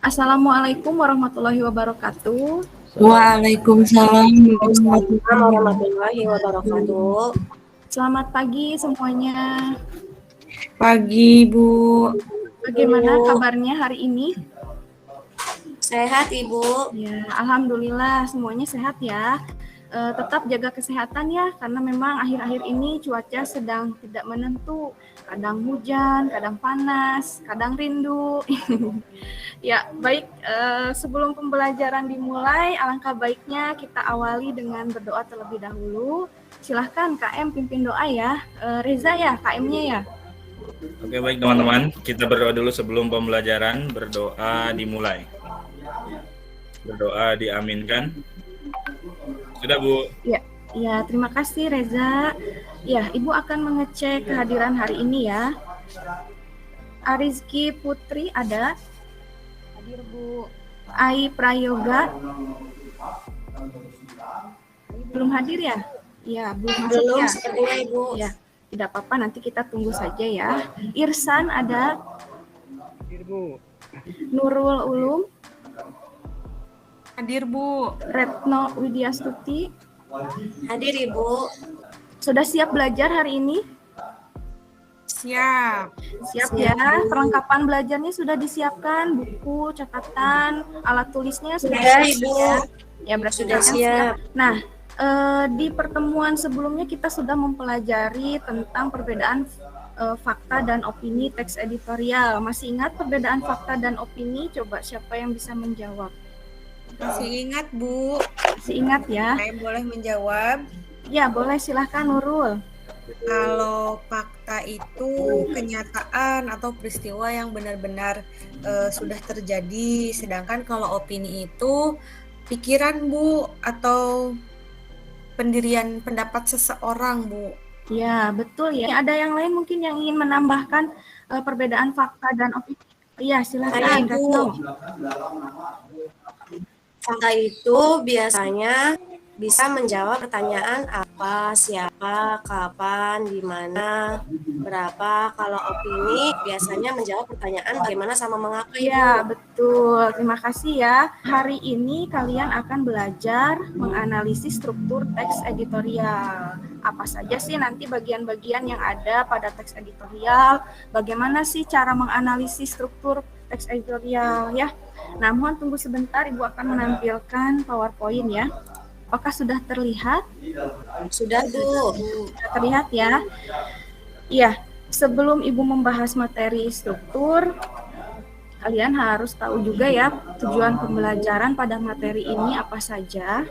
Assalamualaikum warahmatullahi wabarakatuh. Waalaikumsalam Waalaikumsalam warahmatullahi warahmatullahi wabarakatuh. wabarakatuh. Selamat pagi semuanya. Pagi, Bu. Bagaimana kabarnya hari ini? Sehat, Ibu? Ya, alhamdulillah semuanya sehat ya. Tetap jaga kesehatan ya, karena memang akhir-akhir ini cuaca sedang tidak menentu. Kadang hujan, kadang panas, kadang rindu. Ya, baik. Sebelum pembelajaran dimulai, alangkah baiknya kita awali dengan berdoa terlebih dahulu. Silahkan KM pimpin doa ya. Reza ya, KM-nya ya. Oke, baik teman-teman, kita berdoa dulu sebelum pembelajaran. Berdoa dimulai. Berdoa diaminkan. Sudah, Bu? Ya, terima kasih Reza. Ya, Ibu akan mengecek kehadiran hari ini ya. Arizki Putri ada? Hadir, Bu. Ai Prayoga? Belum hadir ya? Ya, belum masuk Belum ya? sepertinya, Ibu. Ya, tidak apa-apa, nanti kita tunggu saja ya. Irsan ada? Hadir, Bu. Nurul Ulum? Hadir, Bu. Retno Widyastuti? Hadir, Ibu. Sudah siap belajar hari ini? Siap. Siap ya, perlengkapan belajarnya sudah disiapkan, buku, catatan, alat tulisnya sudah Sudah, siap Ibu. ya, berarti Sudah kalian siap. Nah, di pertemuan sebelumnya kita sudah mempelajari tentang perbedaan fakta dan opini teks editorial. Masih ingat perbedaan fakta dan opini? Coba siapa yang bisa menjawab? Masih ingat, Bu? Masih ingat ya? Saya boleh menjawab. Ya, boleh, silahkan Nurul. Kalau fakta itu kenyataan atau peristiwa yang benar-benar sudah terjadi, sedangkan kalau opini itu pikiran, Bu, atau pendirian pendapat seseorang, Bu. Ya, betul ya. Ada yang lain mungkin yang ingin menambahkan perbedaan fakta dan opini? Iya, silakan, Ibu. Retno. Fakta itu biasanya bisa menjawab pertanyaan apa, siapa, kapan, di mana, berapa. Kalau opini biasanya menjawab pertanyaan bagaimana sama mengapa, Ibu. Ya, betul. Terima kasih ya. Hari ini kalian akan belajar menganalisis struktur teks editorial. Apa saja sih nanti bagian-bagian yang ada pada teks editorial? Bagaimana sih cara menganalisis struktur teks editorial ya? Nah, mohon tunggu sebentar, Ibu akan menampilkan PowerPoint ya. Apakah sudah terlihat? Sudah, Bu. Sudah terlihat ya? Iya, sebelum Ibu membahas materi struktur, kalian harus tahu juga ya tujuan pembelajaran pada materi ini apa saja.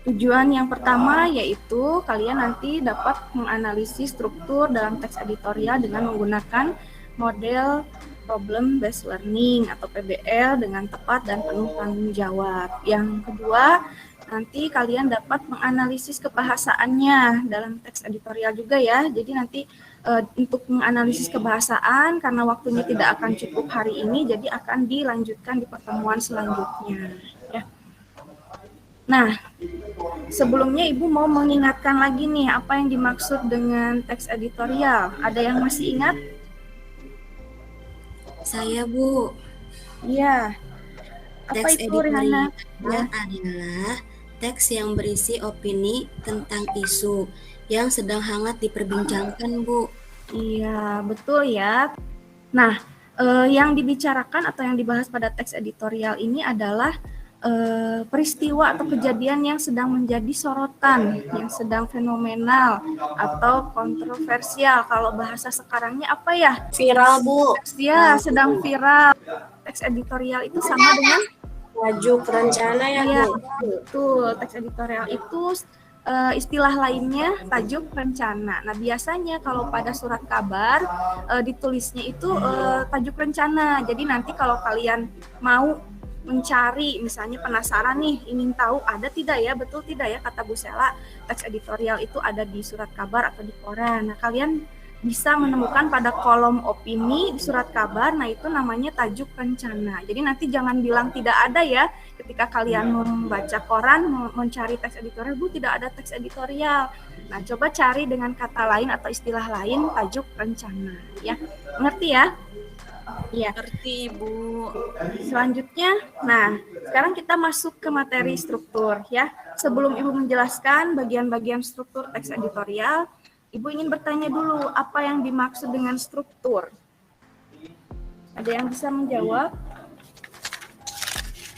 Tujuan yang pertama yaitu kalian nanti dapat menganalisis struktur dalam teks editorial dengan menggunakan model problem based learning atau PBL dengan tepat dan penuh tanggung jawab. Yang kedua, nanti kalian dapat menganalisis kebahasaannya dalam teks editorial juga ya. Jadi nanti untuk menganalisis kebahasaan karena waktunya tidak akan cukup hari ini, jadi akan dilanjutkan di pertemuan selanjutnya. Ya. Nah, sebelumnya Ibu mau mengingatkan lagi nih apa yang dimaksud dengan teks editorial. Ada yang masih ingat? Saya, Bu. Iya. Apa Teks itu, Rihanna? editorial adalah teks yang berisi opini tentang isu yang sedang hangat diperbincangkan, Bu. Iya, betul ya. Nah, yang dibicarakan atau yang dibahas pada teks editorial ini adalah peristiwa atau kejadian yang sedang menjadi sorotan, yang sedang fenomenal atau kontroversial. Kalau bahasa sekarangnya apa ya? Viral, Bu. Ya, sedang viral. Teks editorial itu sama dengan Tajuk rencana ya, ya, Bu. betul. Teks editorial itu istilah lainnya tajuk rencana. Nah, biasanya kalau pada surat kabar ditulisnya itu tajuk rencana. Jadi nanti kalau kalian mau mencari, misalnya penasaran nih, ingin tahu ada tidak ya, betul tidak ya kata Bu Sela, teks editorial itu ada di surat kabar atau di koran. Nah, kalian bisa menemukan pada kolom opini di surat kabar, nah itu namanya tajuk rencana. Jadi nanti jangan bilang tidak ada ya, ketika kalian membaca koran, mencari teks editorial, Bu tidak ada teks editorial. Nah, coba cari dengan kata lain atau istilah lain tajuk rencana ya. Ngerti ya? Iya. Ngerti, Ibu. Selanjutnya, nah sekarang kita masuk ke materi struktur ya. Sebelum Ibu menjelaskan bagian-bagian struktur teks editorial, Ibu ingin bertanya dulu apa yang dimaksud dengan struktur. Ada yang bisa menjawab?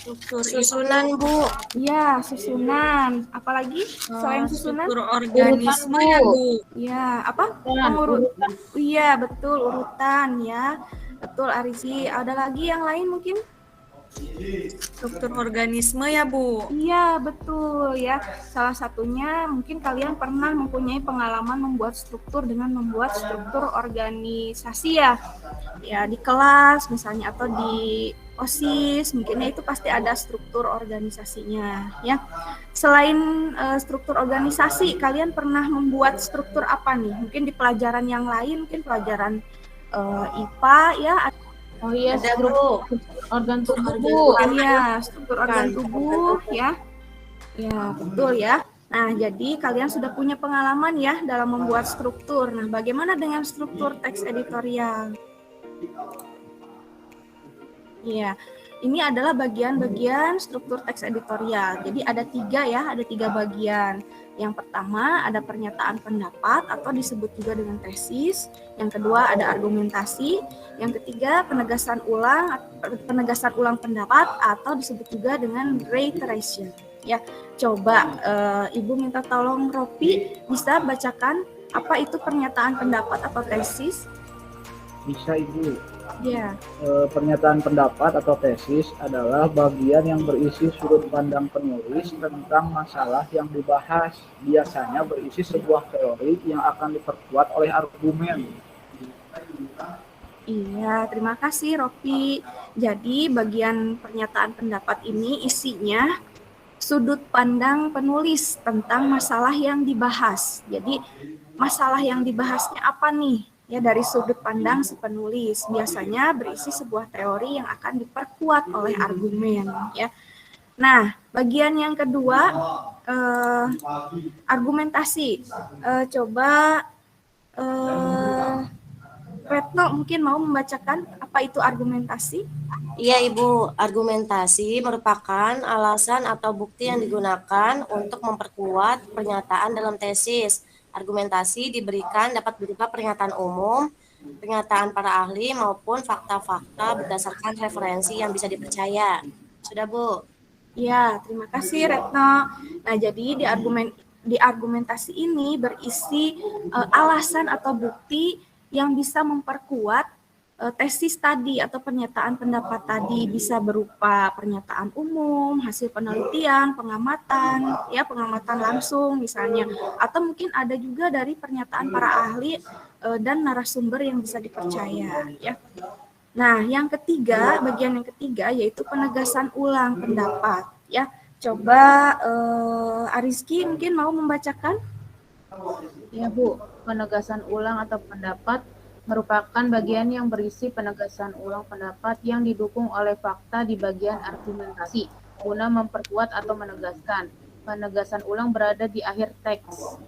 Struktur Susunan, Bu. Iya, susunan. Apalagi selain susunan? struktur organisme ya, Bu. Iya, apa? Urutan. Iya, betul, urutan ya. Betul, Arisi. Ada lagi yang lain mungkin? Struktur organisme ya, Bu. Iya, betul ya. Salah satunya mungkin kalian pernah mempunyai pengalaman membuat struktur dengan membuat struktur organisasi ya. Ya, di kelas misalnya atau di OSIS, mungkinnya itu pasti ada struktur organisasinya ya. Selain struktur organisasi, kalian pernah membuat struktur apa nih? Mungkin di pelajaran yang lain, mungkin pelajaran IPA ya. Oh iya, Ada, struktur Bu. organ tubuh, Bu. Iya, struktur organ tubuh ya. Ya, betul ya. Nah, jadi kalian sudah punya pengalaman ya dalam membuat struktur. Nah, bagaimana dengan struktur teks editorial? Iya, ini adalah bagian-bagian struktur teks editorial. Jadi ada 3 ya, ada 3 bagian. Yang pertama ada pernyataan pendapat atau disebut juga dengan tesis. Yang kedua ada argumentasi. Yang ketiga penegasan ulang pendapat atau disebut juga dengan reiteration. Ya, coba Ibu minta tolong Ropi bisa bacakan apa itu pernyataan pendapat atau tesis? Bisa, Ibu. Ya. Pernyataan pendapat atau tesis adalah bagian yang berisi sudut pandang penulis tentang masalah yang dibahas. Biasanya berisi sebuah teori yang akan diperkuat oleh argumen. Iya, terima kasih Ropi. Jadi bagian pernyataan pendapat ini isinya sudut pandang penulis tentang masalah yang dibahas. Jadi masalah yang dibahasnya apa nih? Ya, dari sudut pandang si penulis. Biasanya berisi sebuah teori yang akan diperkuat oleh argumen ya. Nah, bagian yang kedua argumentasi. Coba Retno mungkin mau membacakan apa itu argumentasi? Iya, Ibu. Argumentasi merupakan alasan atau bukti yang digunakan untuk memperkuat pernyataan dalam tesis. Argumentasi diberikan dapat berupa pernyataan umum, pernyataan para ahli, maupun fakta-fakta berdasarkan referensi yang bisa dipercaya. Sudah, Bu? Ya, terima kasih Retno. Nah, jadi di argumentasi ini berisi alasan atau bukti yang bisa memperkuat tesis tadi atau pernyataan pendapat tadi. Bisa berupa pernyataan umum, hasil penelitian, pengamatan, ya pengamatan langsung misalnya, atau mungkin ada juga dari pernyataan para ahli dan narasumber yang bisa dipercaya ya. Nah, yang ketiga, bagian yang ketiga yaitu penegasan ulang pendapat ya. Coba Ariski mungkin mau membacakan? Ya, Bu. Penegasan ulang atau pendapat merupakan bagian yang berisi penegasan ulang pendapat yang didukung oleh fakta di bagian argumentasi guna memperkuat atau menegaskan. Penegasan ulang berada di akhir teks.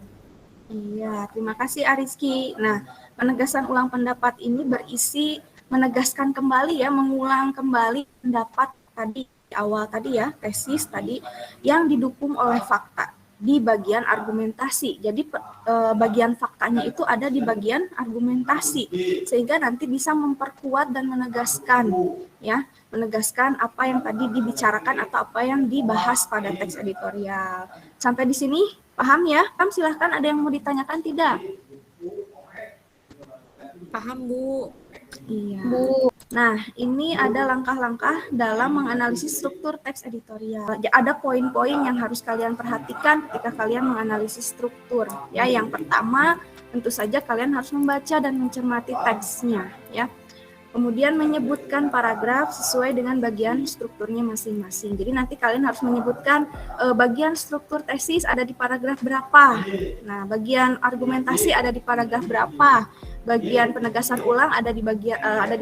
Iya, terima kasih Ariski. Nah, penegasan ulang pendapat ini berisi menegaskan kembali ya, mengulang kembali pendapat tadi di awal tadi ya, tesis tadi yang didukung oleh fakta di bagian argumentasi. Jadi bagian faktanya itu ada di bagian argumentasi sehingga nanti bisa memperkuat dan menegaskan ya, menegaskan apa yang tadi dibicarakan atau apa yang dibahas pada teks editorial. Sampai di sini paham ya? Paham, silahkan ada yang mau ditanyakan tidak? Paham, Bu. Iya. Nah, ini ada langkah-langkah dalam menganalisis struktur teks editorial. Ada poin-poin yang harus kalian perhatikan ketika kalian menganalisis struktur. Ya, yang pertama, tentu saja kalian harus membaca dan mencermati teksnya. Ya, kemudian menyebutkan paragraf sesuai dengan bagian strukturnya masing-masing. Jadi nanti kalian harus menyebutkan bagian struktur tesis ada di paragraf berapa. Nah, bagian argumentasi ada di paragraf berapa. Bagian penegasan ulang ada di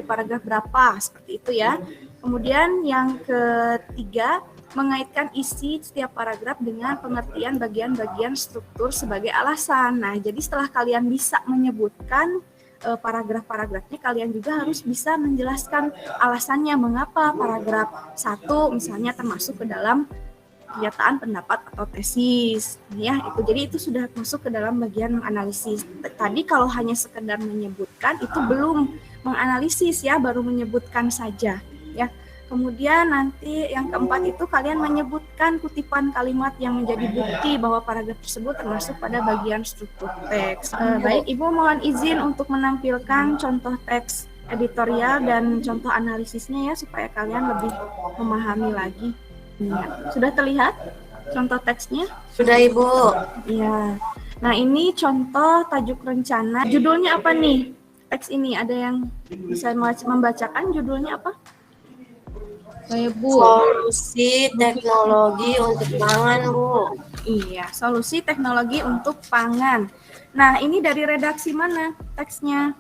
paragraf berapa, seperti itu ya. Kemudian yang ketiga, mengaitkan isi setiap paragraf dengan pengertian bagian-bagian struktur sebagai alasan. Nah, jadi setelah kalian bisa menyebutkan paragraf-paragrafnya kalian juga harus bisa menjelaskan alasannya mengapa paragraf 1 misalnya termasuk ke dalam pernyataan pendapat atau tesis ya itu jadi itu sudah masuk ke dalam bagian menganalisis. Tadi kalau hanya sekedar menyebutkan itu belum menganalisis ya, baru menyebutkan saja ya. Kemudian nanti yang keempat itu kalian menyebutkan kutipan kalimat yang menjadi bukti bahwa paragraf tersebut termasuk pada bagian struktur teks. Baik, Ibu mohon izin untuk menampilkan contoh teks editorial dan contoh analisisnya ya supaya kalian lebih memahami lagi. Ya. Sudah terlihat contoh teksnya? Sudah Ibu. Iya. Nah ini contoh tajuk rencana. Judulnya apa nih? Teks ini ada yang bisa membacakan judulnya apa? Saya Bu. Solusi teknologi untuk pangan Bu. Iya, solusi teknologi untuk pangan. Nah ini dari redaksi mana teksnya?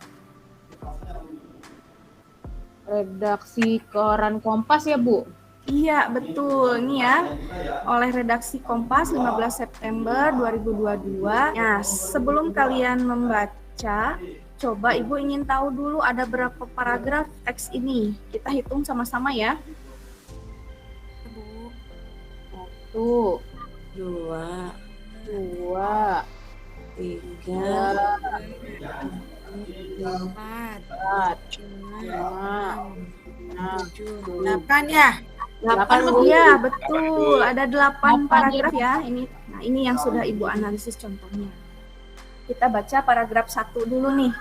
Redaksi Koran Kompas ya Bu? Iya, betul. Ini ya, oleh redaksi Kompas 15 September 2022. Nah, sebelum kalian membaca, coba Ibu ingin tahu dulu ada berapa paragraf teks ini. Kita hitung sama-sama ya. Bu. 1, 2, 2, 3, 4, 4, 5, 6, 7, 8 ya? 8 Bu. Iya, betul. Ada 8 8 paragraf ya. Ini yang sudah Ibu analisis contohnya. Kita baca paragraf 1 dulu nih.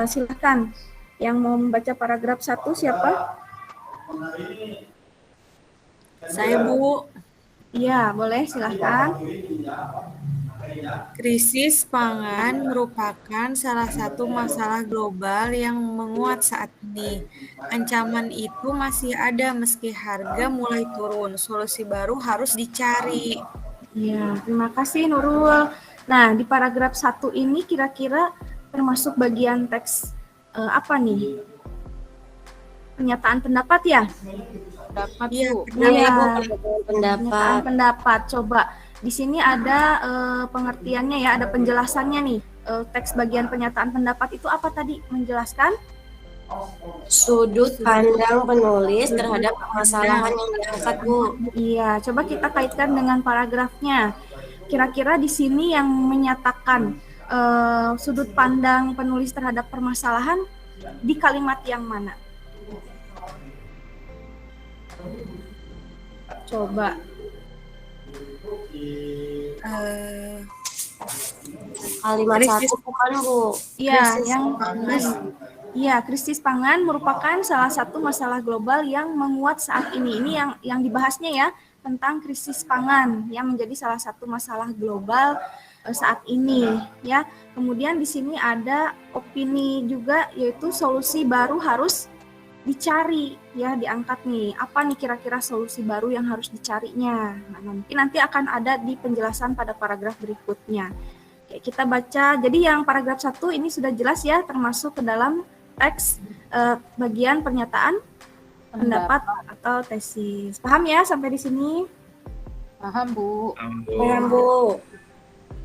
Silakan. Yang mau membaca paragraf 1 siapa? Saya Bu. Iya, boleh silakan. Krisis pangan merupakan salah satu masalah global yang menguat saat ini. Ancaman itu masih ada meski harga mulai turun. Solusi baru harus dicari. Ya, terima kasih Nurul. Nah, di paragraf 1 ini kira-kira termasuk bagian teks apa nih? Pernyataan pendapat ya? dapat Iya, Bu. Iya Bu, Pernyataan pendapat. pendapat. Coba di sini ada pengertiannya ya, ada penjelasannya nih. Teks bagian pernyataan pendapat itu apa tadi? Menjelaskan? Sudut pandang penulis terhadap permasalahan yang diangkat Bu. Iya, coba kita kaitkan dengan paragrafnya. Kira-kira di sini yang menyatakan sudut pandang penulis terhadap permasalahan di kalimat yang mana? Coba. Kalimat Krisis. 1 bukan Bu. Iya, Krisis yang pangan. Iya, krisis pangan merupakan salah satu masalah global yang menguat saat ini. Ini yang dibahasnya ya, tentang krisis pangan yang menjadi salah satu masalah global saat ini ya. Kemudian di sini ada opini juga, yaitu solusi baru harus dicari ya, diangkat nih. Apa nih kira-kira solusi baru yang harus dicarinya? Nah, nanti akan ada di penjelasan pada paragraf berikutnya. Oke, kita baca. Jadi yang paragraf 1 ini sudah jelas ya, termasuk ke dalam teks bagian pernyataan pendapat atau tesis. Paham ya sampai di sini? Paham Bu. Paham Bu.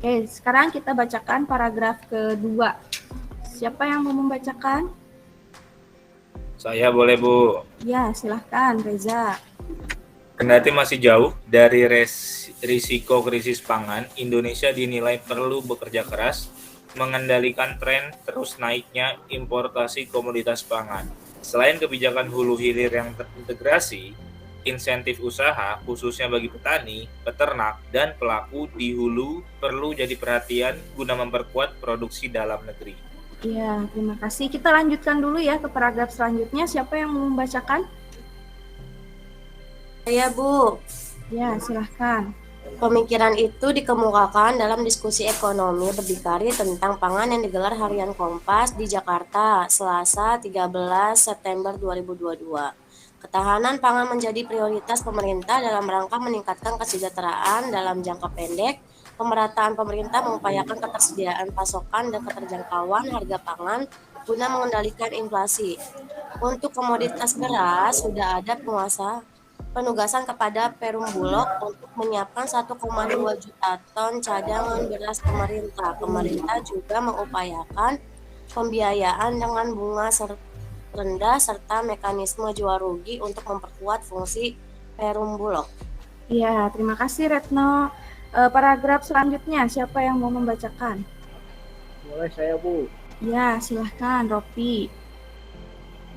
Oke, sekarang kita bacakan paragraf kedua. Siapa yang mau membacakan? Saya boleh Bu. Ya, silahkan Reza. Kendati masih jauh dari risiko krisis pangan, Indonesia dinilai perlu bekerja keras mengendalikan tren terus naiknya importasi komoditas pangan. Selain kebijakan hulu hilir yang terintegrasi, insentif usaha khususnya bagi petani, peternak, dan pelaku di hulu perlu jadi perhatian guna memperkuat produksi dalam negeri. Ya, terima kasih. Kita lanjutkan dulu ya ke paragraf selanjutnya. Siapa yang mau membacakan? Saya Bu. Ya, silahkan. Pemikiran itu dikemukakan dalam diskusi ekonomi berdikari tentang pangan yang digelar Harian Kompas di Jakarta, Selasa 13 September 2022. Ketahanan pangan menjadi prioritas pemerintah dalam rangka meningkatkan kesejahteraan dalam jangka pendek. Pemerataan pemerintah mengupayakan ketersediaan pasokan dan keterjangkauan harga pangan guna mengendalikan inflasi. Untuk komoditas beras, sudah ada penugasan kepada Perum Bulog untuk menyiapkan 1,2 juta ton cadangan beras pemerintah. Pemerintah juga mengupayakan pembiayaan dengan bunga rendah, serta mekanisme jual rugi untuk memperkuat fungsi Perum Bulog. Iya, terima kasih Retno. Paragraf selanjutnya, siapa yang mau membacakan? Boleh saya, Bu. Ya, silahkan Ropi.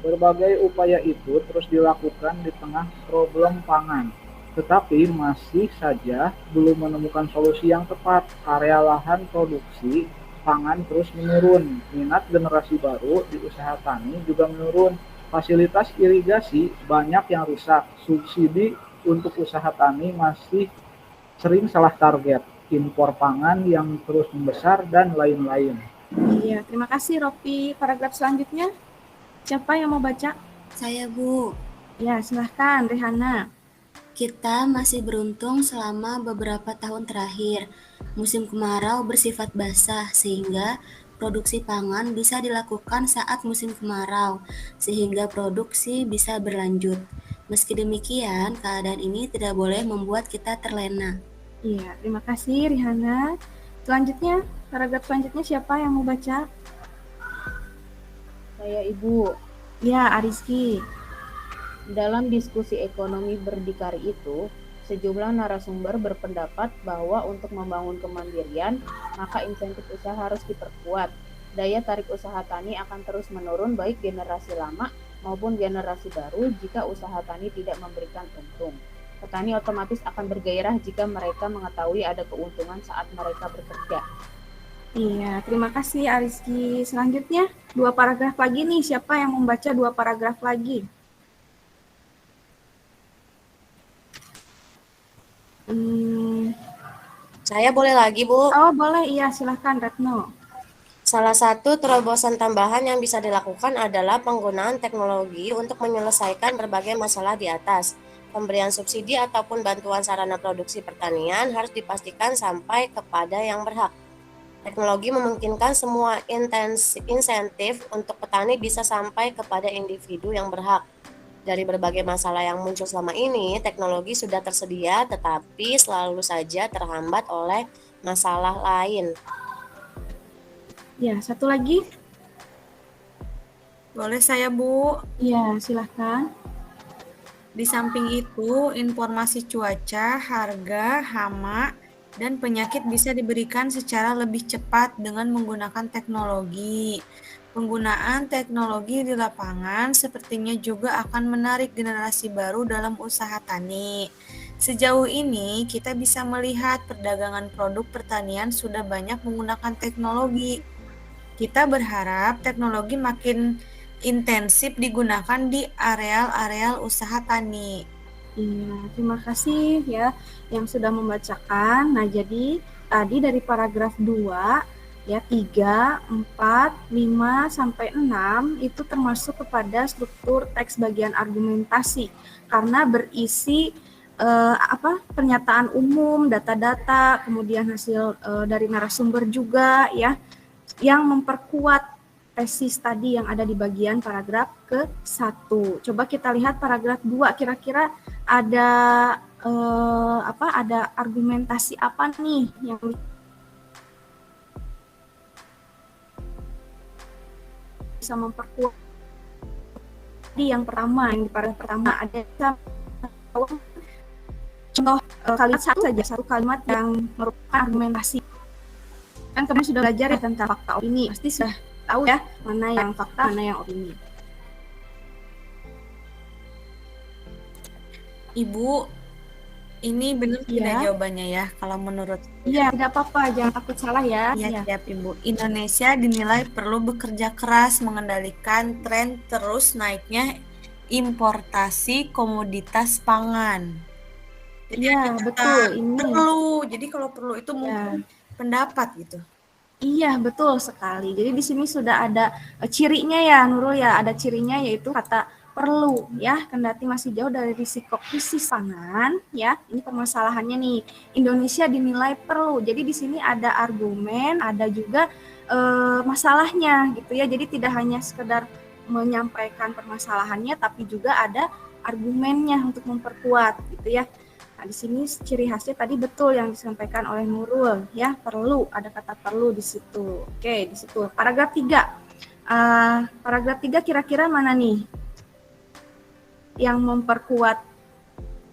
Berbagai upaya itu terus dilakukan di tengah problem pangan, tetapi masih saja belum menemukan solusi yang tepat. Area lahan produksi pangan terus menurun, minat generasi baru di usaha tani juga menurun, fasilitas irigasi banyak yang rusak, subsidi untuk usaha tani masih sering salah target, impor pangan yang terus membesar, dan lain-lain. Iya, terima kasih Ropi. Paragraf selanjutnya, siapa yang mau baca? Saya, Bu. Ya, silahkan Rehana. Kita masih beruntung selama beberapa tahun terakhir. Musim kemarau bersifat basah sehingga produksi pangan bisa dilakukan saat musim kemarau, sehingga produksi bisa berlanjut. Meski demikian, keadaan ini tidak boleh membuat kita terlena. Iya, terima kasih Rehana. Selanjutnya, paragraf selanjutnya siapa yang mau baca? Saya, Ibu. Ya, Ariski. Dalam diskusi ekonomi berdikari itu, sejumlah narasumber berpendapat bahwa untuk membangun kemandirian, maka insentif usaha harus diperkuat. Daya tarik usaha tani akan terus menurun baik generasi lama maupun generasi baru jika usaha tani tidak memberikan untung. Petani otomatis akan bergairah jika mereka mengetahui ada keuntungan saat mereka bekerja. Iya, terima kasih Ariski. Selanjutnya, 2 paragraf lagi nih. Siapa yang membaca 2 paragraf lagi? Saya boleh lagi, Bu? Oh, boleh. Iya, silahkan Retno. Salah satu terobosan tambahan yang bisa dilakukan adalah penggunaan teknologi untuk menyelesaikan berbagai masalah di atas. Pemberian subsidi ataupun bantuan sarana produksi pertanian harus dipastikan sampai kepada yang berhak. Teknologi memungkinkan semua insentif untuk petani bisa sampai kepada individu yang berhak. Dari berbagai masalah yang muncul selama ini, teknologi sudah tersedia tetapi selalu saja terhambat oleh masalah lain. Ya, satu lagi. Boleh saya, Bu? Ya, silahkan. Di samping itu, informasi cuaca, harga, hama, dan penyakit bisa diberikan secara lebih cepat dengan menggunakan teknologi. Penggunaan teknologi di lapangan sepertinya juga akan menarik generasi baru dalam usaha tani. Sejauh ini, kita bisa melihat perdagangan produk pertanian sudah banyak menggunakan teknologi. Kita berharap teknologi makin intensif digunakan di areal-areal usaha tani. Iya, terima kasih ya yang sudah membacakan. Nah, jadi tadi dari paragraf 2 ya 3, 4, 5 sampai 6 itu termasuk kepada struktur teks bagian argumentasi karena berisi pernyataan umum, data-data, kemudian hasil dari narasumber juga ya yang memperkuat tesis tadi yang ada di bagian paragraf ke-1. Coba kita lihat paragraf 2 kira-kira ada ada argumentasi apa nih yang bisa memperkuat. Di yang pertama, yang di paragraf pertama ada contoh kalimat satu kalimat yang merupakan argumentasi. Kan kemarin sudah belajar ya tentang fakta opini, pasti sudah tahu ya mana yang fakta, mana yang opini. Ibu, ini benar tidak Ya. jawabannya ya kalau menurut Iya, tidak apa-apa, jangan takut salah ya. ya, siap Ibu. Indonesia dinilai perlu bekerja keras mengendalikan tren terus naiknya importasi komoditas pangan. Jadi Iya, betul ini. perlu. Jadi kalau perlu itu mungkin pendapat gitu. Iya, betul sekali. Jadi di sini sudah ada cirinya ya, Nurul ya. Ada cirinya yaitu kata perlu ya, kendati masih jauh dari risiko krisis pangan ya. Ini permasalahannya nih. Indonesia dinilai perlu. Jadi di sini ada argumen, ada juga masalahnya gitu ya. Jadi tidak hanya sekedar menyampaikan permasalahannya tapi juga ada argumennya untuk memperkuat gitu ya. Nah, di sini ciri khasnya tadi betul yang disampaikan oleh Nurul ya, perlu, ada kata perlu di situ. Oke, di situ. Paragraf 3. Paragraf 3 kira-kira mana nih yang memperkuat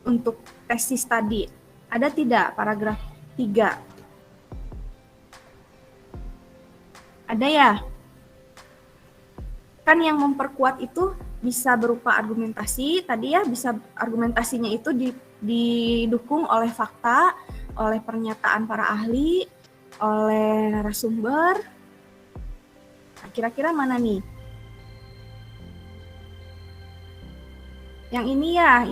untuk tesis tadi? Ada tidak paragraf 3? Ada ya? Kan yang memperkuat itu bisa berupa argumentasi, tadi ya bisa argumentasinya itu didukung oleh fakta, oleh pernyataan para ahli, oleh narasumber. Nah, kira-kira mana nih? Yang ini ya,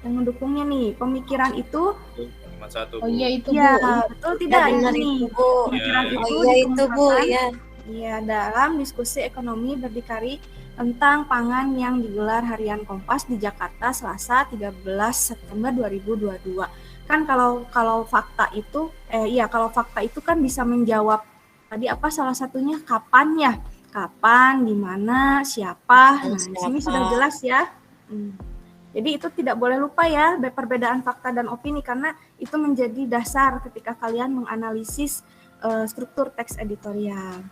yang mendukungnya nih. Pemikiran itu. Kalimat 1, Oh Bu. iya itu Ya, Bu. betul Ya tidak benar ini? itu, Bu. Pemikiran Ya, itu Iya itu, Bu. dikemukakan Ya. ya dalam diskusi ekonomi berdikari tentang pangan yang digelar Harian Kompas di Jakarta Selasa 13 September 2022. Kan kalau fakta itu kalau fakta itu kan bisa menjawab tadi apa salah satunya kapan ya? Kapan, di mana, siapa. Nah, di sini sudah jelas ya. Jadi itu tidak boleh lupa ya perbedaan fakta dan opini karena itu menjadi dasar ketika kalian menganalisis struktur teks editorial.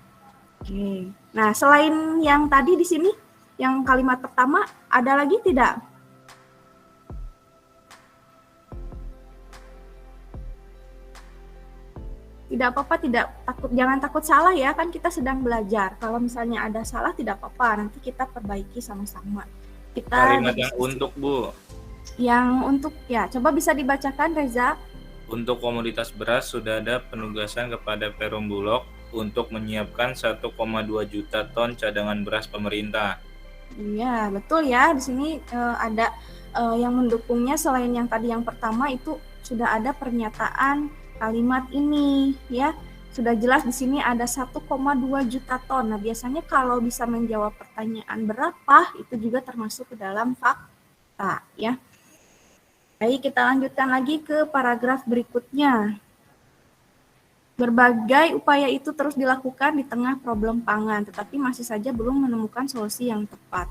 Oke. Nah, selain yang tadi di sini, yang kalimat pertama, ada lagi tidak? Tidak apa-apa, jangan takut salah ya, kan kita sedang belajar. Kalau misalnya ada salah tidak apa-apa, nanti kita perbaiki sama-sama. Kalimat yang untuk, Bu. Yang untuk ya, coba bisa dibacakan Reza. Untuk komoditas beras sudah ada penugasan kepada Perum Bulog untuk menyiapkan 1,2 juta ton cadangan beras pemerintah. Iya, betul ya. Di sini ada yang mendukungnya selain yang tadi yang pertama itu sudah ada pernyataan kalimat ini ya. Sudah jelas di sini ada 1,2 juta ton. Nah, biasanya kalau bisa menjawab pertanyaan berapa itu juga termasuk ke dalam fakta ya. Baik, kita lanjutkan lagi ke paragraf berikutnya. Berbagai upaya itu terus dilakukan di tengah problem pangan, tetapi masih saja belum menemukan solusi yang tepat.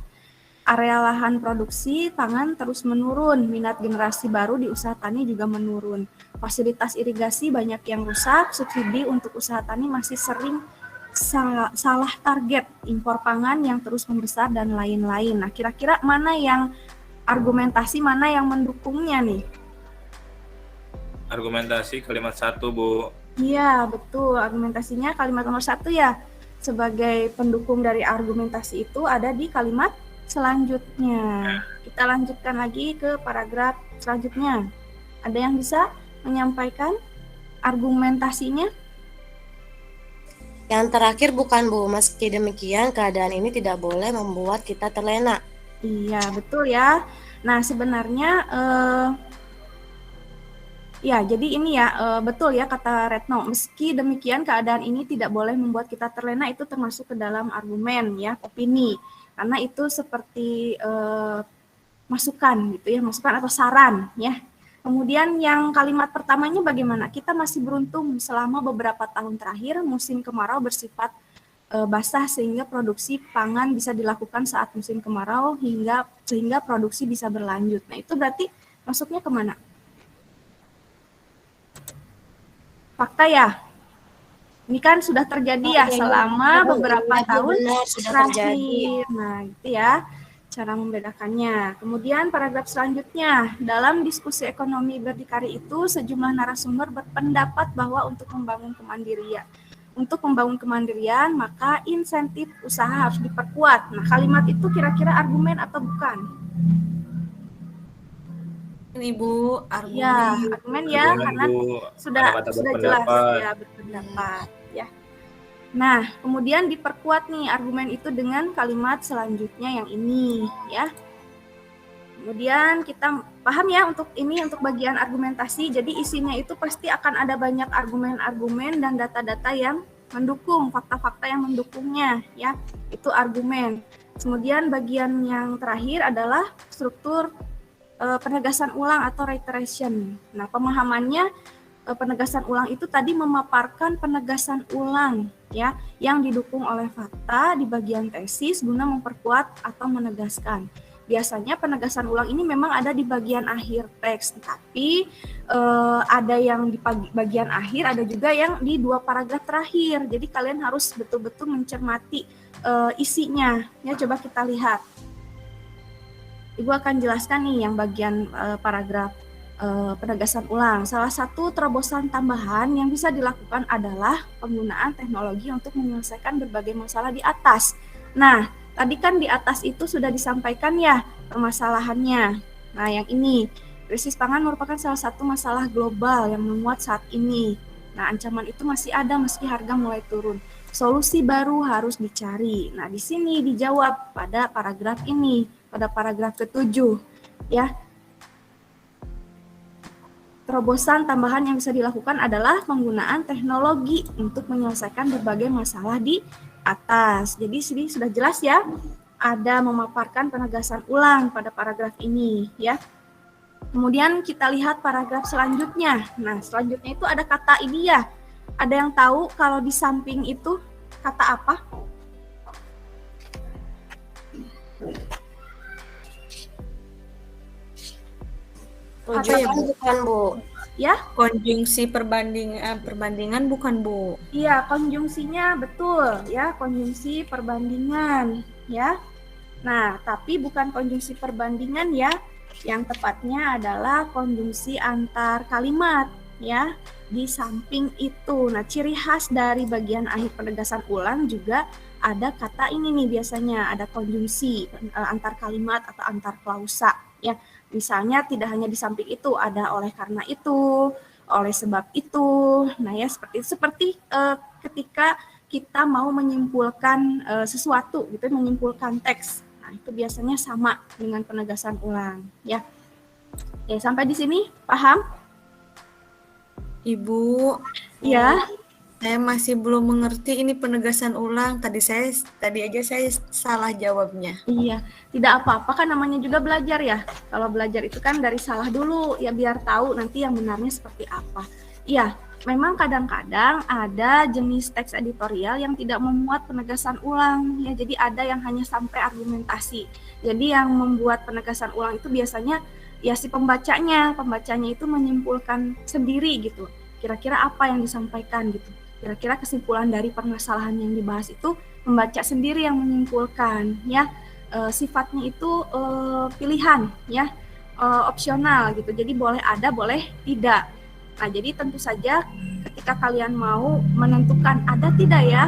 Area lahan produksi pangan terus menurun, minat generasi baru di usaha tani juga menurun. Fasilitas irigasi banyak yang rusak, subsidi untuk usaha tani masih sering salah target, impor pangan yang terus membesar, dan lain-lain. Nah, kira-kira mana yang argumentasi, mana yang mendukungnya nih? Argumentasi kalimat 1, Bu. Iya, betul. Argumentasinya kalimat nomor 1 ya. Sebagai pendukung dari argumentasi itu ada di kalimat selanjutnya. Kita lanjutkan lagi ke paragraf selanjutnya. Ada yang bisa menyampaikan argumentasinya? Yang terakhir bukan, Bu. Meski demikian, keadaan ini tidak boleh membuat kita terlena. Iya, betul ya. Nah, sebenarnya ya, jadi ini ya, betul ya kata Retno. Meski demikian, keadaan ini tidak boleh membuat kita terlena, itu termasuk ke dalam argumen ya, opini. Karena itu seperti masukan gitu ya, masukan atau saran ya. Kemudian yang kalimat pertamanya bagaimana? Kita masih beruntung selama beberapa tahun terakhir musim kemarau bersifat basah sehingga produksi pangan bisa dilakukan saat musim kemarau sehingga produksi bisa berlanjut. Nah, itu berarti masuknya kemana? Fakta ya. Ini kan sudah terjadi ya selama beberapa tahun terakhir. Nah, gitu ya cara membedakannya. Kemudian paragraf selanjutnya, dalam diskusi ekonomi berdikari itu sejumlah narasumber berpendapat bahwa untuk membangun kemandirian maka insentif usaha harus diperkuat. Nah, kalimat itu kira-kira argumen atau bukan? Ibu, argumen. Ya, argumen ya, karena sudah jelas ya berpendapat ya. Nah, kemudian diperkuat nih argumen itu dengan kalimat selanjutnya yang ini ya. Kemudian kita paham ya untuk bagian argumentasi. Jadi isinya itu pasti akan ada banyak argumen-argumen dan data-data yang mendukung, fakta-fakta yang mendukungnya ya. Itu argumen. Kemudian bagian yang terakhir adalah struktur penegasan ulang atau reiteration. Nah, pemahamannya penegasan ulang itu tadi memaparkan penegasan ulang ya yang didukung oleh fakta di bagian tesis guna memperkuat atau menegaskan. Biasanya penegasan ulang ini memang ada di bagian akhir teks, tapi ada yang di bagian akhir, ada juga yang di 2 paragraf terakhir. Jadi kalian harus betul-betul mencermati isinya. Ya, coba kita lihat. Ibu akan jelaskan nih yang bagian paragraf penegasan ulang. Salah satu terobosan tambahan yang bisa dilakukan adalah penggunaan teknologi untuk menyelesaikan berbagai masalah di atas. Nah, tadi kan di atas itu sudah disampaikan ya permasalahannya. Nah, yang ini, krisis pangan merupakan salah satu masalah global yang menguat saat ini. Nah, ancaman itu masih ada meski harga mulai turun. Solusi baru harus dicari. Nah, di sini dijawab pada paragraf ini, pada paragraf ke-7. Ya. Terobosan tambahan yang bisa dilakukan adalah penggunaan teknologi untuk menyelesaikan berbagai masalah di atas. Jadi sini sudah jelas ya, ada memaparkan penegasan ulang pada paragraf ini ya. Kemudian kita lihat paragraf selanjutnya. Nah, selanjutnya itu ada kata ini ya. Ada yang tahu kalau di samping itu kata apa? Rujukan bukan, Bu? Ya, Konjungsi perbandingan bukan, Bu? iya, konjungsinya betul ya, konjungsi perbandingan ya. Nah, tapi bukan konjungsi perbandingan ya. Yang tepatnya adalah konjungsi antar kalimat ya, di samping itu. Nah, ciri khas dari bagian akhir penegasan ulang juga ada kata ini nih, biasanya ada konjungsi antar kalimat atau antar klausa ya. Misalnya tidak hanya di samping itu, ada oleh karena itu, oleh sebab itu. Nah ya, seperti ketika kita mau menyimpulkan sesuatu gitu, menyimpulkan teks. Nah, itu biasanya sama dengan penegasan ulang ya. Oke, sampai di sini paham? Ibu, Ya. saya masih belum mengerti ini penegasan ulang. Tadi aja saya salah jawabnya. Iya, tidak apa-apa kan, namanya juga belajar ya. Kalau belajar itu kan dari salah dulu ya, biar tahu nanti yang benarnya seperti apa. Iya, memang kadang-kadang ada jenis teks editorial yang tidak memuat penegasan ulang ya. Jadi ada yang hanya sampai argumentasi. Jadi yang membuat penegasan ulang itu biasanya ya si pembacanya itu menyimpulkan sendiri gitu. Kira-kira apa yang disampaikan gitu. Kira-kira kesimpulan dari permasalahan yang dibahas itu membaca sendiri yang menyimpulkan ya. Sifatnya itu pilihan ya, opsional gitu. Jadi boleh ada, boleh tidak. Nah, jadi tentu saja ketika kalian mau menentukan ada tidak ya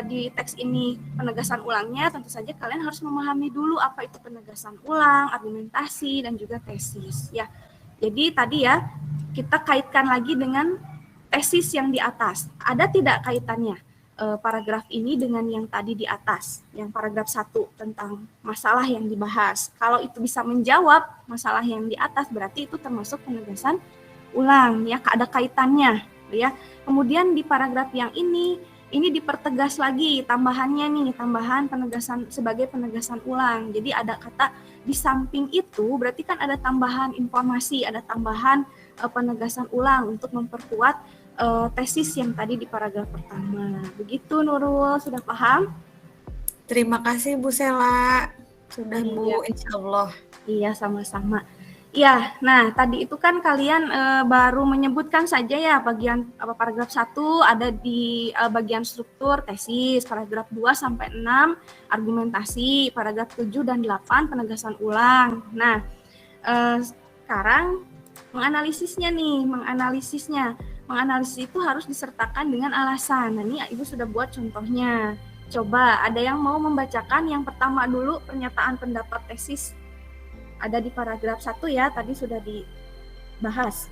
di teks ini penegasan ulangnya, tentu saja kalian harus memahami dulu apa itu penegasan ulang, argumentasi, dan juga tesis ya. Jadi tadi ya kita kaitkan lagi dengan tesis yang di atas. Ada tidak kaitannya paragraf ini dengan yang tadi di atas, yang paragraf 1 tentang masalah yang dibahas? Kalau itu bisa menjawab masalah yang di atas, berarti itu termasuk penegasan ulang ya, ada kaitannya ya. Kemudian di paragraf yang ini dipertegas lagi tambahannya nih, tambahan penegasan sebagai penegasan ulang. Jadi ada kata di samping itu, berarti kan ada tambahan informasi, ada tambahan penegasan ulang untuk memperkuat tesis yang tadi di paragraf pertama. Begitu Nurul, sudah paham? Terima kasih Bu Sela. Sudah Bu, insya Allah. Iya, sama-sama. Ya, nah tadi itu kan kalian baru menyebutkan saja ya bagian paragraf 1 ada di bagian struktur tesis, paragraf 2 sampai 6 argumentasi, paragraf 7 dan 8 penegasan ulang. Nah, sekarang menganalisisnya. Menganalisis itu harus disertakan dengan alasan. Nah, ini Ibu sudah buat contohnya. Coba ada yang mau membacakan yang pertama dulu, pernyataan pendapat tesis. Ada di paragraf 1 ya, tadi sudah dibahas.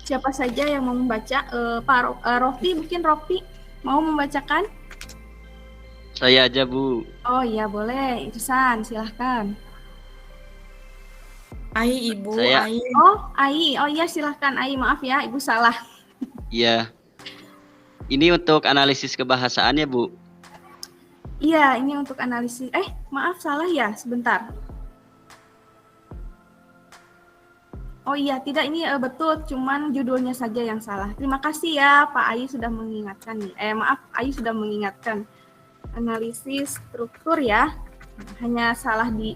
Siapa saja yang mau membaca? Pak Rofi, mungkin Rofi mau membacakan? Saya aja, Bu. Oh iya, boleh. Irsan, silahkan. Ai, Ibu. Saya... Ai. Oh, Ai. Oh iya, silahkan Ai. Maaf ya, Ibu salah. Iya. Ini untuk analisis kebahasaan ya, Bu? Iya, ini untuk analisis. Maaf, salah ya, sebentar. Oh iya, tidak, ini betul, cuman judulnya saja yang salah. Terima kasih ya, Pak Ayu sudah mengingatkan nih. Maaf, Ayu sudah mengingatkan. Analisis struktur ya, hanya salah di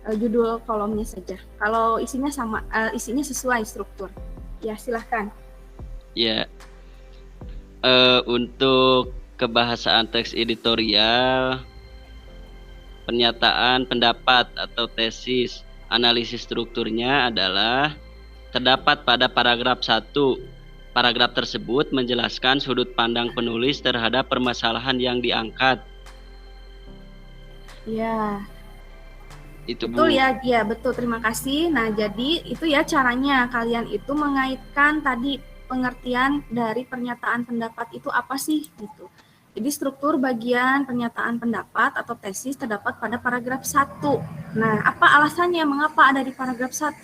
judul kolomnya saja. Kalau isinya sama, isinya sesuai struktur. Ya, silahkan. Ya. Untuk kebahasaan teks editorial, pernyataan pendapat atau tesis, analisis strukturnya adalah terdapat pada paragraf 1. Paragraf tersebut menjelaskan sudut pandang penulis terhadap permasalahan yang diangkat. Ya, Itu betul Bu. ya, ya betul. Terima kasih. Nah, jadi itu ya caranya kalian itu mengaitkan tadi pengertian dari pernyataan pendapat itu apa sih gitu. Jadi struktur bagian pernyataan pendapat atau tesis terdapat pada paragraf 1. Nah, apa alasannya mengapa ada di paragraf 1?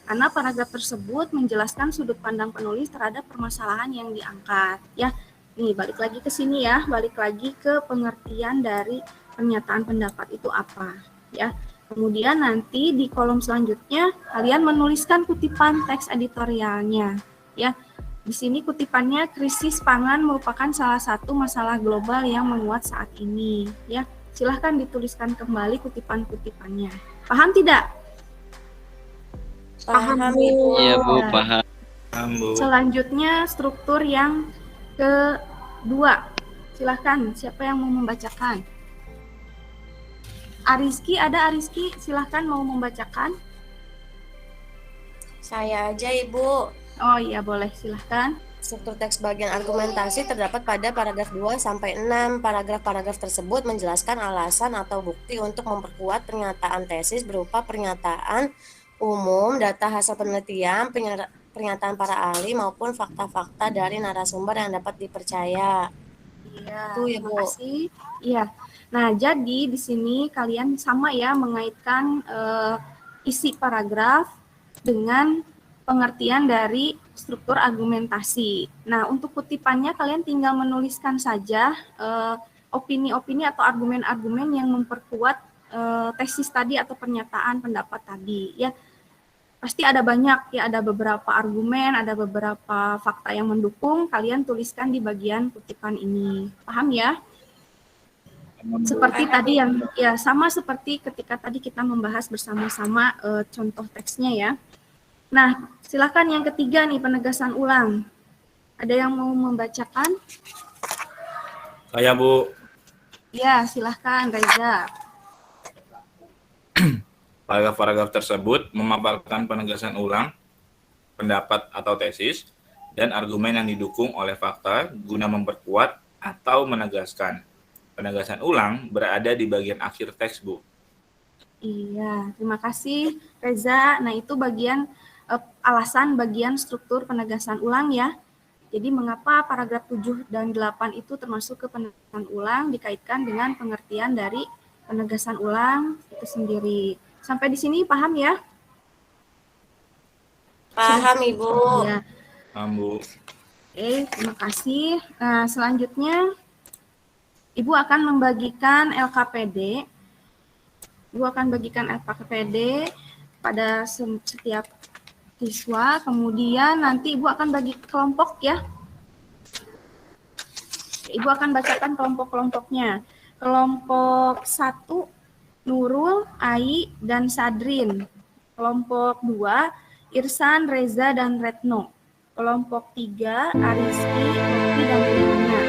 Karena paragraf tersebut menjelaskan sudut pandang penulis terhadap permasalahan yang diangkat. Ya, nih balik lagi ke sini ya, balik lagi ke pengertian dari pernyataan pendapat itu apa. Ya, kemudian nanti di kolom selanjutnya kalian menuliskan kutipan teks editorialnya. Ya, di sini kutipannya krisis pangan merupakan salah satu masalah global yang menguat saat ini. Ya, silahkan dituliskan kembali kutipan-kutipannya. Paham tidak? Paham, Ibu. Iya Bu, paham. Bu. Selanjutnya struktur yang kedua. Silahkan, siapa yang mau membacakan? Ariski, ada Ariski? Silahkan mau membacakan. Saya aja, Ibu. Oh iya, boleh. Silahkan. Struktur teks bagian argumentasi terdapat pada paragraf 2 sampai 6. Paragraf-paragraf tersebut menjelaskan alasan atau bukti untuk memperkuat pernyataan tesis berupa pernyataan umum, data hasil penelitian, pernyataan para ahli maupun fakta-fakta dari narasumber yang dapat dipercaya. Iya, Itu ya, terima Bu. kasih. Iya. Nah, jadi di sini kalian sama ya mengaitkan isi paragraf dengan pengertian dari struktur argumentasi. Nah, untuk kutipannya kalian tinggal menuliskan saja opini-opini atau argumen-argumen yang memperkuat tesis tadi atau pernyataan pendapat tadi. Ya, pasti ada banyak ya, ada beberapa argumen, ada beberapa fakta yang mendukung. Kalian tuliskan di bagian kutipan ini. Paham ya? Seperti tadi yang ya sama seperti ketika tadi kita membahas bersama-sama contoh teksnya ya. Nah, silakan yang ketiga nih, penegasan ulang. Ada yang mau membacakan? Saya Bu. Ya, silahkan Reza. Paragraf-paragraf tersebut memaparkan penegasan ulang pendapat atau tesis dan argumen yang didukung oleh fakta guna memperkuat atau menegaskan. Penegasan ulang berada di bagian akhir teks, Bu. Iya, terima kasih Reza. Nah, itu bagian alasan bagian struktur penegasan ulang ya. Jadi mengapa paragraf 7 dan 8 itu termasuk ke penegasan ulang dikaitkan dengan pengertian dari penegasan ulang itu sendiri. Sampai di sini paham ya? Paham, Ibu. Ya. Paham, Bu. Oke, terima kasih. Nah, selanjutnya Ibu akan membagikan LKPD. Ibu akan bagikan LKPD pada setiap siswa, kemudian nanti Ibu akan bagi kelompok ya. Ibu akan bacakan kelompok-kelompoknya. Kelompok 1, Nurul, Ai, dan Sadrin. Kelompok 2, Irsan, Reza, dan Retno. Kelompok 3, Ariski, Novi, dan Lina.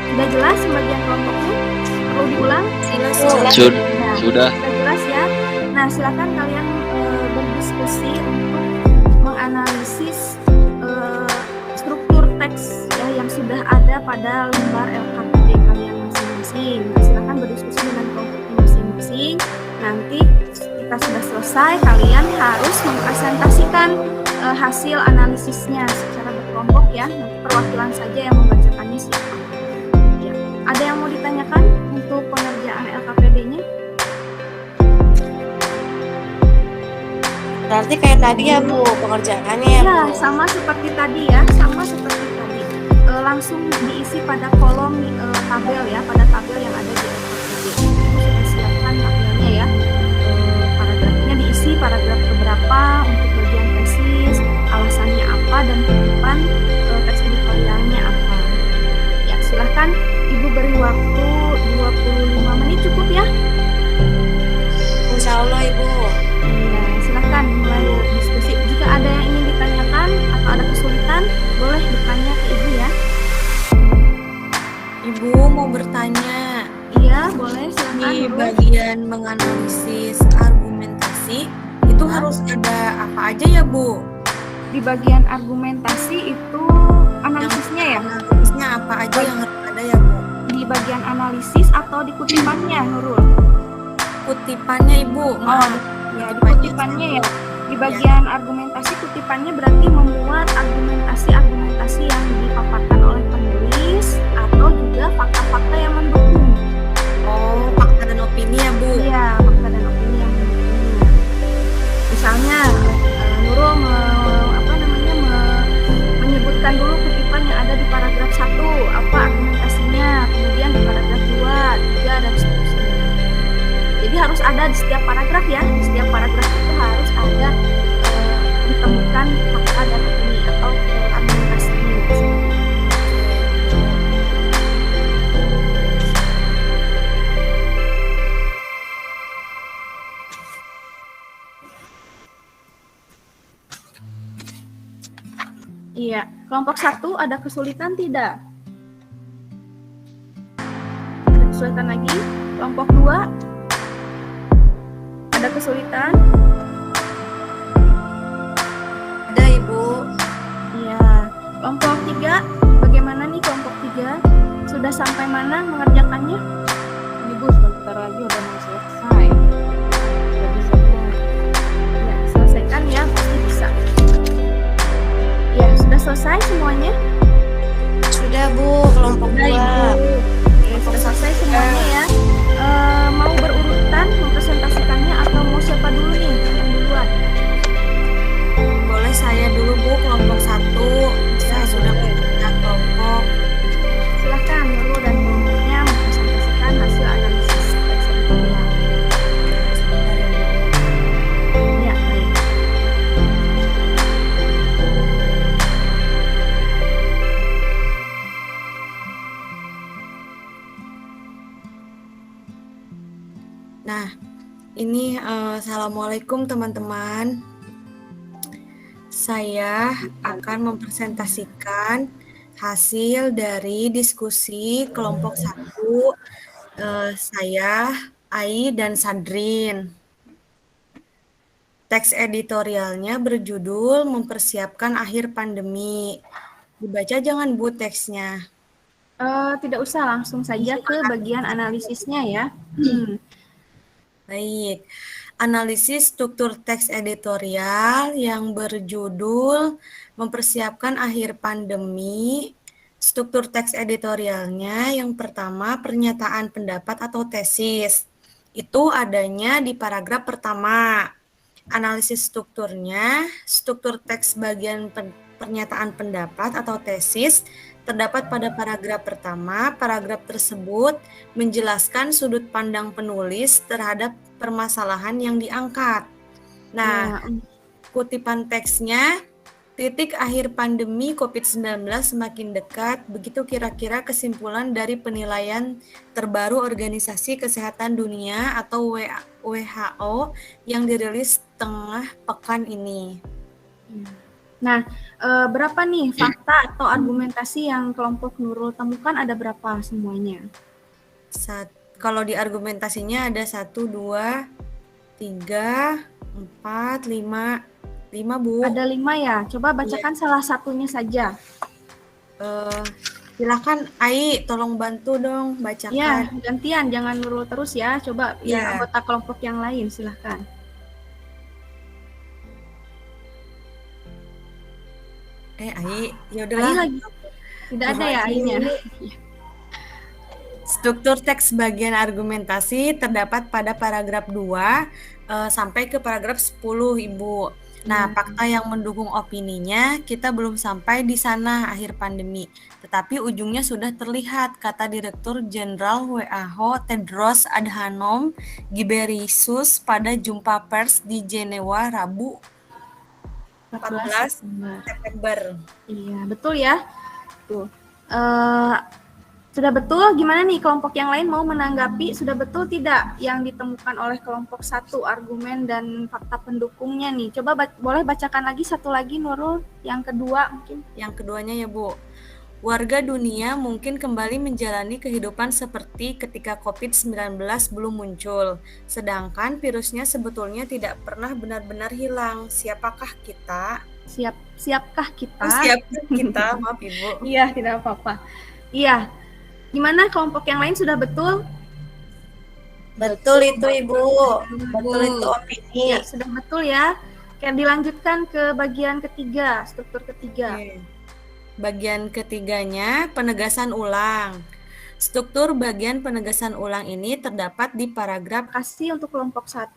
Sudah jelas pembagian kelompoknya? Perlu diulang? Sudah. Sudah jelas ya? Nah, silakan kalian berdiskusi untuk menganalisis struktur teks ya, yang sudah ada pada lembar LKPD kalian masing-masing. Nah, silakan berdiskusi dengan kelompoknya masing-masing. Nanti kita sudah selesai, kalian harus mempresentasikan hasil analisisnya secara berkelompok ya. Nanti perwakilan saja yang membacakannya siapa. Ya. Ada yang mau ditanyakan untuk pengerjaan LKPD-nya? Berarti kayak tadi ya, Bu, pengerjaannya ya, Ya, Bu. sama seperti tadi ya, sama seperti tadi. Langsung diisi pada kolom tabel ya, pada tabel yang ada di LKPD. Sudah siapkan tabelnya ya. Paragrafnya diisi paragraf keberapa untuk bagian tesis, alasannya apa, dan kutipan teks editorialnya apa. Ya, silahkan Ibu beri waktu 25 menit cukup ya. Insya Allah, Ibu. Ya, silahkan mulai diskusi. Jika ada yang ingin ditanyakan atau ada kesulitan, boleh bertanya ke Ibu bertanya. Iya, boleh silakan Di Nurul. bagian menganalisis argumentasi itu harus ada apa aja ya, Bu? Di bagian argumentasi itu analisisnya ya? Analisisnya apa aja yang harus ada ya, Bu? Di bagian analisis atau di kutipannya, Nurul? Kutipannya, Ibu. Oh, ya di kutipannya ya. Di bagian argumentasi kutipannya berarti memuat argumentasi-argumentasi yang dipaparkan oleh penulis atau juga fakta-fakta yang mendukung. Oh, fakta dan opini ya, Bu? Iya, fakta dan opini yang mendukungnya. Misalnya, Nurul menyebutkan dulu kutipan yang ada di paragraf 1, apa argumentasinya, kemudian di paragraf 2, 3, dan seterusnya. Jadi harus ada di setiap paragraf ya, di setiap paragraf itu harus ada ditemukan fakta dan opini atau argumentasinya. Iya, kelompok 1 ada kesulitan tidak? Ada kesulitan lagi? Kelompok 2 ada kesulitan? Ada, Ibu. Iya. Kelompok 3, bagaimana nih kelompok 3? Sudah sampai mana mengerjakannya? Ini Bu, sebentar lagi udah mau selesai. Udah bisa belum? Ya, selesaikan ya, pasti bisa. Ya, sudah selesai semuanya? Sudah, Bu, kelompok Sudah, 2. Ibu. Oke, sudah selesai semuanya ya. Mau berurutan mempresentasikannya atau mau siapa dulu nih yang duluan? Boleh saya dulu, Bu, kelompok 1. Saya sudah punya kelompok. Silahkan Nurul dan kelompoknya mempresentasikan hasil analisis teks editorial. Ya, baik. Nah, ini Assalamualaikum teman-teman. Saya akan mempresentasikan hasil dari diskusi kelompok 1 saya, Ai, dan Sadrin. Teks editorialnya berjudul Mempersiapkan Akhir Pandemi. Dibaca jangan, Bu, teksnya. Tidak usah, langsung saja ke bagian analisisnya ya. Baik, analisis struktur teks editorial yang berjudul Mempersiapkan Akhir Pandemi. Struktur teks editorialnya yang pertama pernyataan pendapat atau tesis. Itu adanya di paragraf pertama. Analisis strukturnya, struktur teks bagian pernyataan pendapat atau tesis terdapat pada paragraf pertama. Paragraf tersebut menjelaskan sudut pandang penulis terhadap permasalahan yang diangkat. Nah, kutipan teksnya, titik akhir pandemi COVID-19 semakin dekat, begitu kira-kira kesimpulan dari penilaian terbaru Organisasi Kesehatan Dunia atau WHO yang dirilis tengah pekan ini. Nah, berapa nih fakta atau argumentasi yang kelompok Nurul temukan, ada berapa semuanya? Kalau di argumentasinya ada 1, 2, 3, 4, 5, Bu. Ada 5 ya? Coba bacakan salah satunya saja. Silakan Ai, tolong bantu dong bacakan. Ya, gantian, jangan Nurul terus ya. Coba Ya. anggota kelompok yang lain, silahkan. Ai, ya Ai udahlah. lagi. Tidak ada ya Ainya. Struktur teks bagian argumentasi terdapat pada paragraf 2 sampai ke paragraf 10, Ibu. Nah, fakta yang mendukung opininya kita belum sampai di sana akhir pandemi. Tetapi ujungnya sudah terlihat, kata Direktur Jenderal WHO Tedros Adhanom Ghebreyesus pada jumpa pers di Jenewa Rabu 14 September. Iya, betul ya. Tuh. Sudah betul, gimana nih kelompok yang lain mau menanggapi? Sudah betul tidak yang ditemukan oleh kelompok 1 argumen dan fakta pendukungnya nih? Coba boleh bacakan lagi satu lagi Nurul, yang kedua mungkin. Yang keduanya ya, Bu. Warga dunia mungkin kembali menjalani kehidupan seperti ketika COVID-19 belum muncul, sedangkan virusnya sebetulnya tidak pernah benar-benar hilang. Siapakah kita? Siapkah kita? Siapkah kita? Maaf Ibu. Iya, tidak apa-apa. Iya. Gimana kelompok yang lain sudah betul? Betul itu Ibu. Betul itu opini. Ya, sudah betul ya. Oke, dilanjutkan ke bagian ketiga, struktur ketiga. Bagian ketiganya, penegasan ulang. Struktur bagian penegasan ulang ini terdapat di paragraf. Kasih untuk kelompok 1.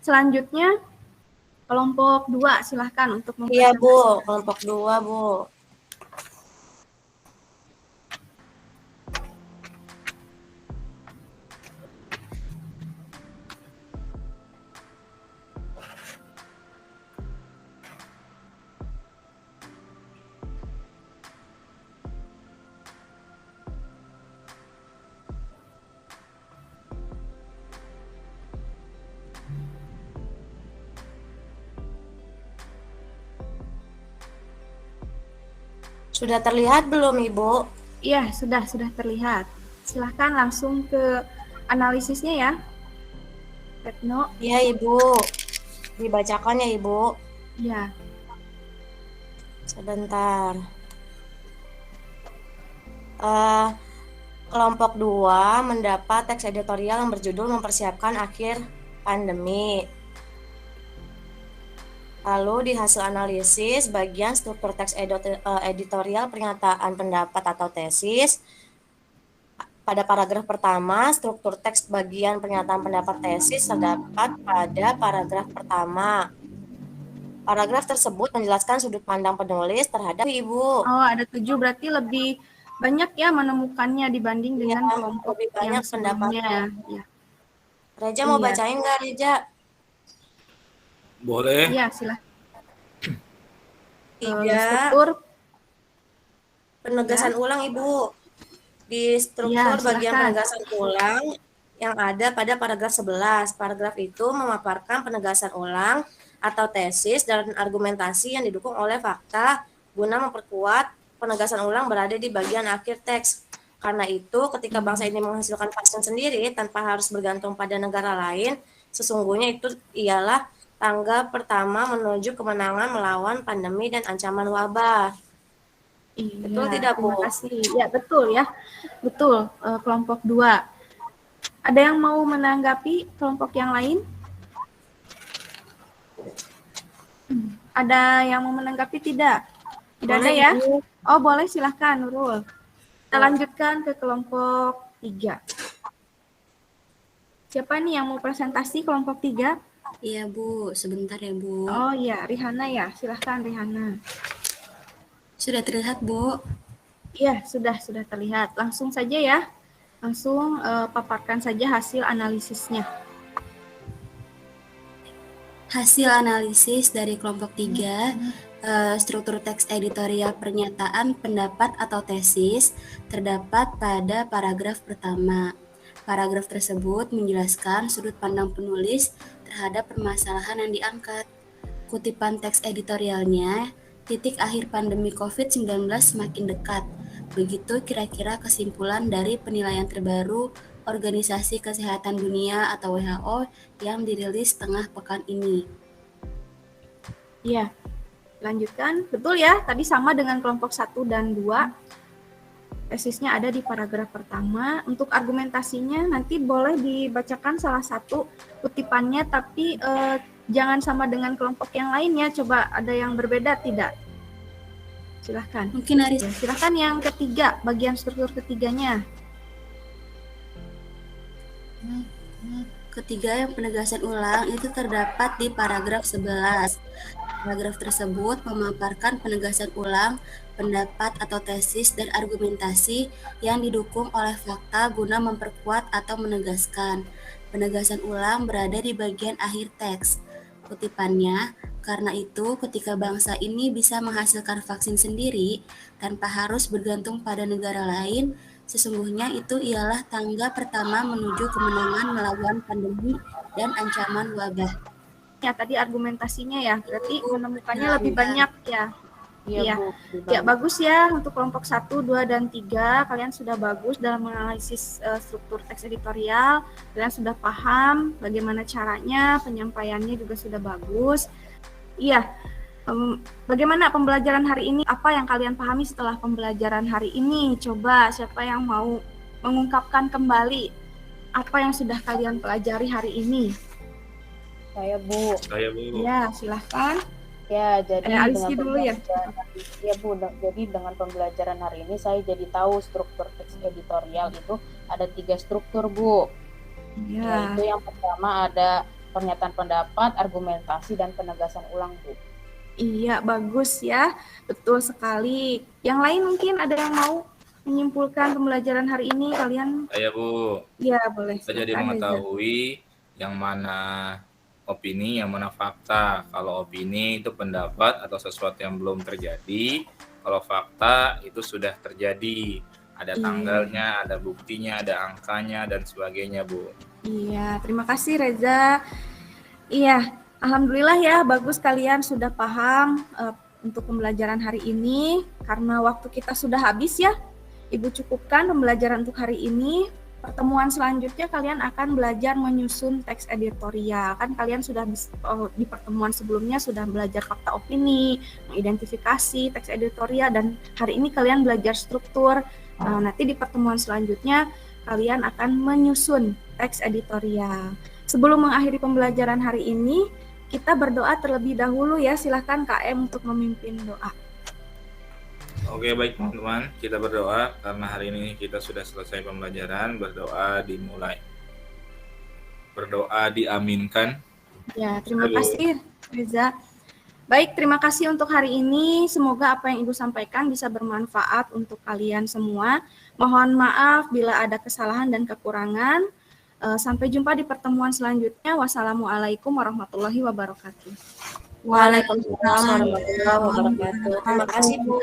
Selanjutnya, kelompok 2, silahkan untuk Iya Bu, kelompok 2 Bu. Sudah terlihat belum Ibu? Iya, sudah terlihat. Silahkan langsung ke analisisnya ya. Retno. Iya Ibu. Dibacakan ya Ibu. Iya. Sebentar. Kelompok 2 mendapat teks editorial yang berjudul mempersiapkan akhir pandemi. Lalu di hasil analisis bagian struktur teks editorial pernyataan pendapat atau tesis. Pada paragraf pertama, struktur teks bagian pernyataan pendapat tesis terdapat pada paragraf pertama. Paragraf tersebut menjelaskan sudut pandang penulis terhadap Ibu. Oh, ada 7, berarti lebih banyak ya menemukannya dibanding dengan kelompok lebih banyak yang sebelumnya. Ya. Reja mau bacain nggak Reja? Boleh. Iya, silahkan. 3. Struktur penegasan ulang Ibu. Di struktur bagian penegasan ulang yang ada pada paragraf 11. Paragraf itu memaparkan penegasan ulang atau tesis dan argumentasi yang didukung oleh fakta guna memperkuat penegasan ulang berada di bagian akhir teks. Karena itu, ketika bangsa ini menghasilkan vaksin sendiri tanpa harus bergantung pada negara lain, sesungguhnya itu ialah tangga pertama menuju kemenangan melawan pandemi dan ancaman wabah. Iya, betul tidak Bu? Terima kasih. Ya, betul ya. Betul, kelompok 2. Ada yang mau menanggapi kelompok yang lain? Ada yang mau menanggapi tidak? Tidak ada ya? Ibu. Oh, boleh, silahkan Nurul. Kita lanjutkan ke kelompok 3. Siapa nih yang mau presentasi kelompok 3? Iya Bu, sebentar ya Bu. Oh iya, Rihana ya, silahkan Rihana. Sudah terlihat Bu? Iya, sudah terlihat. Langsung saja ya, langsung paparkan saja hasil analisisnya. Hasil analisis dari kelompok 3, struktur teks editorial pernyataan pendapat atau tesis terdapat pada paragraf pertama. Paragraf tersebut menjelaskan sudut pandang penulis terhadap permasalahan yang diangkat. Kutipan teks editorialnya, titik akhir pandemi COVID-19 semakin dekat. Begitu kira-kira kesimpulan dari penilaian terbaru Organisasi Kesehatan Dunia atau WHO yang dirilis tengah pekan ini. Iya, lanjutkan. Betul ya, tadi sama dengan kelompok 1 dan 2. Tesisnya ada di paragraf pertama. Untuk argumentasinya nanti boleh dibacakan salah satu kutipannya, tapi jangan sama dengan kelompok yang lainnya. Coba ada yang berbeda tidak? Silahkan. Mungkin hari silahkan yang ketiga, bagian struktur ketiganya. Ketiga, yang penegasan ulang itu terdapat di paragraf 11. Paragraf tersebut memaparkan penegasan ulang pendapat atau tesis dan argumentasi yang didukung oleh fakta guna memperkuat atau menegaskan. Penegasan ulang berada di bagian akhir teks. Kutipannya, karena itu ketika bangsa ini bisa menghasilkan vaksin sendiri tanpa harus bergantung pada negara lain, sesungguhnya itu ialah tangga pertama menuju kemenangan melawan pandemi dan ancaman wabah. Ya, tadi argumentasinya ya, berarti menemukannya lebih banyak ya. Iya. Bu. Ya, bagus ya untuk kelompok 1, 2, dan 3. Kalian sudah bagus dalam menganalisis struktur teks editorial. Kalian sudah paham bagaimana caranya, penyampaiannya juga sudah bagus. Iya. Bagaimana pembelajaran hari ini? Apa yang kalian pahami setelah pembelajaran hari ini? Coba siapa yang mau mengungkapkan kembali apa yang sudah kalian pelajari hari ini? Saya, Bu. Ya, silahkan. Ya, jadi Aliski dulu ya. Ya, Bu. Jadi dengan pembelajaran hari ini saya jadi tahu struktur teks editorial itu ada 3 struktur, Bu. Ya. Yaitu yang pertama ada pernyataan pendapat, argumentasi, dan penegasan ulang, Bu. Iya, bagus ya. Betul sekali. Yang lain mungkin ada yang mau menyimpulkan pembelajaran hari ini kalian? Saya, Bu. Iya, boleh. Kita jadi mengetahui yang mana opini, yang mana fakta. Kalau opini itu pendapat atau sesuatu yang belum terjadi. Kalau fakta itu sudah terjadi. Ada tanggalnya, ada buktinya, ada angkanya, dan sebagainya, Bu. Iya, terima kasih Reza. Iya, alhamdulillah ya, bagus kalian sudah paham untuk pembelajaran hari ini. Karena waktu kita sudah habis ya, Ibu cukupkan pembelajaran untuk hari ini. Pertemuan selanjutnya kalian akan belajar menyusun teks editorial. Kan kalian sudah di pertemuan sebelumnya sudah belajar fakta opini, mengidentifikasi teks editorial, dan hari ini kalian belajar struktur. Nanti di pertemuan selanjutnya kalian akan menyusun teks editorial. Sebelum mengakhiri pembelajaran hari ini, kita berdoa terlebih dahulu ya. Silahkan KM untuk memimpin doa. Oke, baik teman-teman, kita berdoa karena hari ini kita sudah selesai pembelajaran. Berdoa dimulai. Berdoa diaminkan. Ya, terima kasih Reza. Baik, terima kasih untuk hari ini. Semoga apa yang Ibu sampaikan bisa bermanfaat untuk kalian semua. Mohon maaf bila ada kesalahan dan kekurangan. Sampai jumpa di pertemuan selanjutnya. Wassalamualaikum warahmatullahi wabarakatuh. Waalaikumsalam warahmatullahi wabarakatuh. Terima kasih, Bu.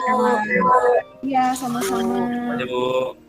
Iya, sama-sama. Terima kasih, Bu.